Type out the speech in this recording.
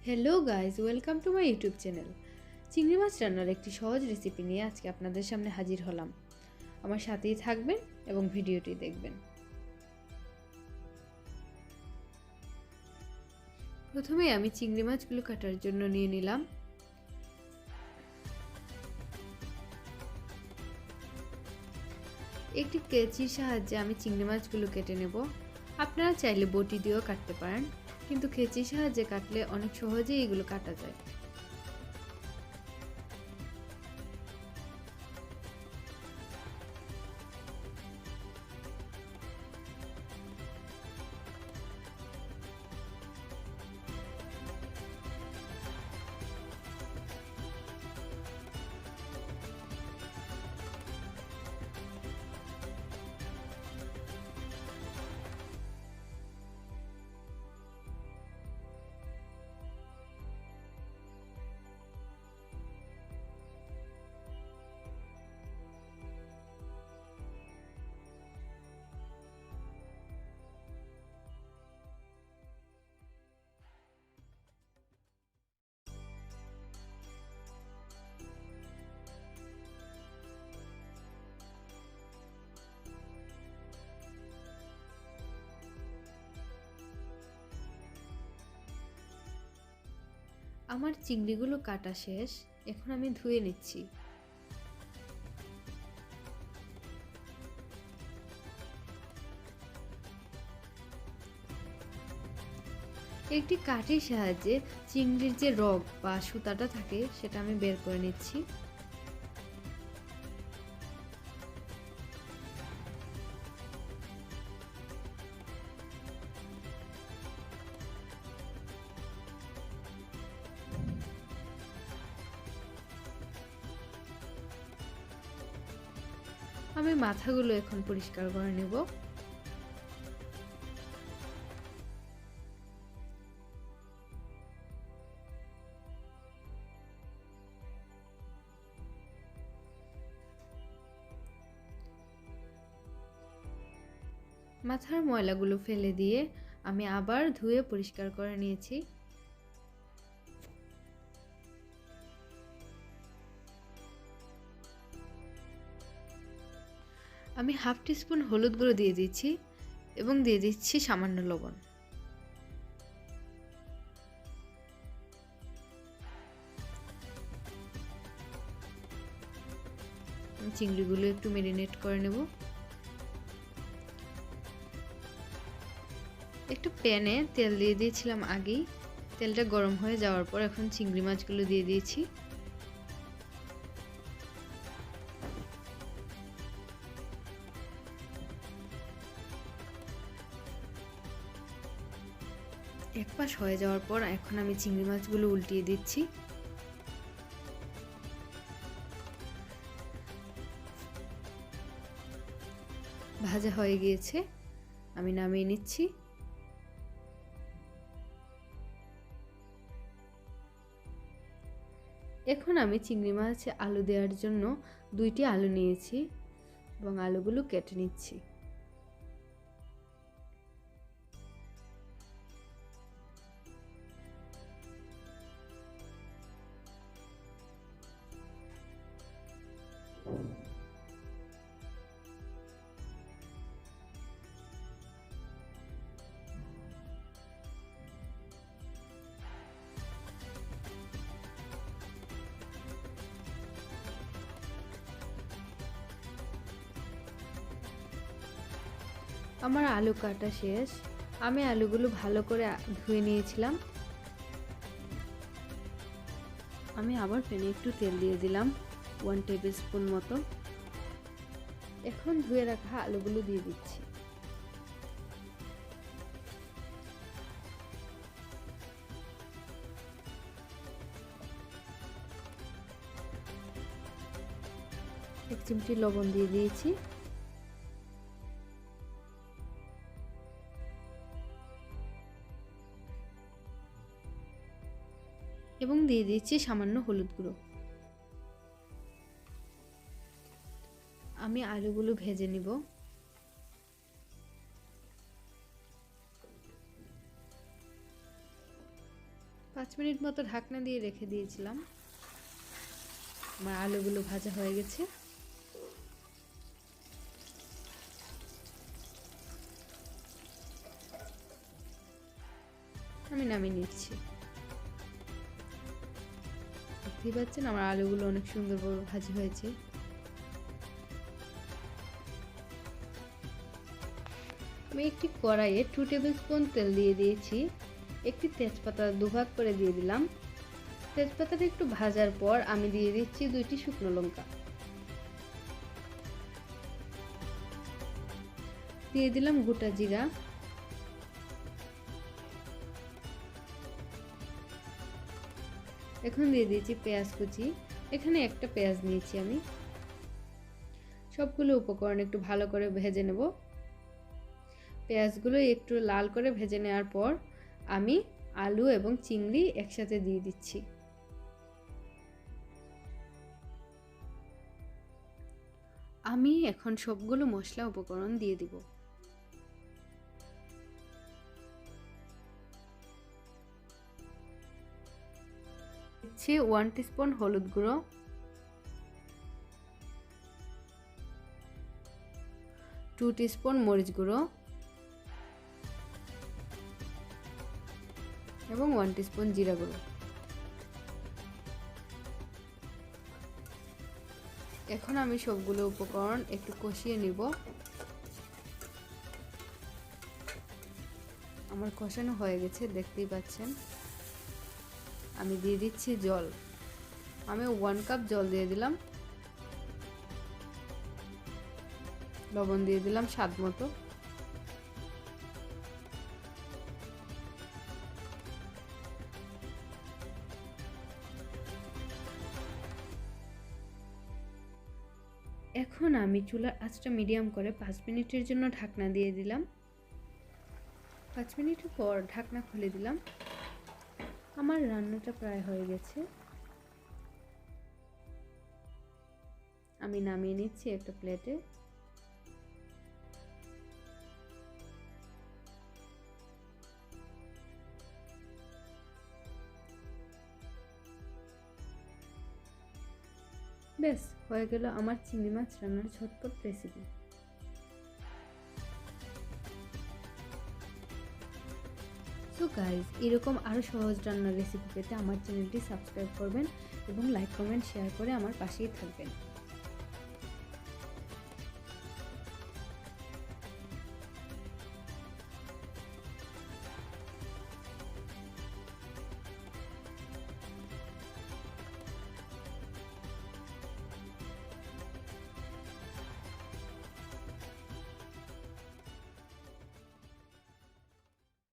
Hello guys, welcome to my YouTube channel. চিংড়ি মাছ রান্নার একটি সহজ রেসিপি নিয়ে আজকে আপনাদের সামনে হাজির হলাম। আমার সাথেই থাকবেন এবং ভিডিওটি দেখবেন। প্রথমে আমি চিংড়ি মাছগুলো কাটার জন্য নিয়ে নিলাম। একটি কেচির সাহায্যে আমি চিংড়ি মাছগুলো কেটে নেব। আপনারা চাইলে বটি দিয়েও কাটতে পারেন, কিন্তু কেচির সাহায্যে কাটলে অনেক সহজেই এগুলো কাটা যায়। আমার চিংড়িগুলো কাটা শেষ, এখন আমি ধুয়ে নিচ্ছি। একটি কাঠির সাহায্যে চিংড়ির যে রগ বা সুতাটা থাকে সেটা আমি বের করে নিচ্ছি। আমি মাথাগুলো এখন পরিষ্কার করে নেব। মাথার ময়লাগুলো ফেলে দিয়ে আমি আবার ধুয়ে পরিষ্কার করে নিয়েছি। আমি হাফ টিস্পুন হলুদ গুঁড়ো দিয়ে দিচ্ছি এবং দিয়ে দিচ্ছি সামান্য লবণ। চিংড়িগুলো একটু ম্যারিনেট করে নেব। একটু প্যানে তেল দিয়ে দিয়েছিলাম আগেই। তেলটা গরম হয়ে যাওয়ার পর এখন চিংড়ি মাছগুলো দিয়ে দিয়েছি। এক পাশ হয়ে যাওয়ার পর এখন আমি চিংড়ি মাছগুলো উল্টিয়ে দিচ্ছি। ভাজা হয়ে গিয়েছে, আমি নামিয়ে নিচ্ছি। এখন আমি চিংড়ি মাছে আলু দেওয়ার জন্য 2টি আলু নিয়েছি এবং আলুগুলো কেটে নিচ্ছি। আমার আলু কাটা শেষ। আমি আলুগুলো ভালো করে ধুয়ে নিয়েছিলাম। আমি আবার প্যানে একটু তেল দিয়ে দিলাম, 1 টেবিল স্পুন মতো। এখন ধুয়ে রাখা আলুগুলো দিয়ে দিচ্ছি। এক চিমটি লবণ দিয়ে দিয়েছি। এবং দিয়ে দিচ্ছি সামান্য হলুদ গুঁড়ো। আমি আলুগুলো ভেজে নিব। 5 5 মিনিট মতো ঢাকনা দিয়ে রেখে দিয়েছিলাম। আমার আলুগুলো ভাজা হয়ে গেছে। আমি নামিয়ে নিচ্ছি। দেখতেই পাচ্ছেন আমার আলুগুলো অনেক সুন্দরভাবে ভাজি হয়েছে। আমি একটি কড়াইয়ে 2 টেবিল স্পুন তেল দিয়ে দিয়েছি। একটি তেজপাতা দুভাগ করে দিয়ে দিলাম। তেজপাতাটা একটু ভাজার পর আমি দিয়ে দিচ্ছি 2টি শুকনো লঙ্কা। দিয়ে দিলাম গোটা জিরা। এখন দিয়ে দিয়েছি পেঁয়াজ কুচি। এখানে একটা পেঁয়াজ নিয়েছি আমি। সবগুলো উপকরণ একটু ভালো করে ভেজে নেব। পেঁয়াজগুলো একটু লাল করে ভেজে নেওয়ার পর আমি আলু এবং চিংড়ি একসাথে দিয়ে দিচ্ছি। আমি এখন সবগুলো মশলা উপকরণ দিয়ে দিব। দিচ্ছি 1 টিস্পুন হলুদ গুঁড়ো, 2 টিস্পুন মরিচ গুঁড়ো এবং 1 টিস্পুন জিরা গুঁড়ো। এখন আমি সবগুলো উপকরণ একটু কষিয়ে নিব। আমার কষানো হয়ে গেছে, দেখতেই পাচ্ছেন। আমি দিয়ে দিচ্ছি জল। আমি 1 কাপ জল দিয়ে দিলাম। লবণ দিয়ে দিলাম স্বাদ মতো। এখন আমি চুলার আঁচটা মিডিয়াম করে 5 মিনিটের জন্য ঢাকনা দিয়ে দিলাম। 5 মিনিট পর ঢাকনা খুলে দিলাম। আমার রান্নাটা প্রায় হয়ে গেছে। আমি নামিয়ে নিচ্ছি একটা প্লেটে। বেশ হয়ে গেল আমার চিংড়ি মাছ রান্নার ঝটপট রেসিপি। সো গাইস, এরকম আরও সহজ রান্নার রেসিপি পেতে আমার চ্যানেলটি সাবস্ক্রাইব করবেন এবং লাইক কমেন্ট শেয়ার করে আমার পাশেই থাকবেন।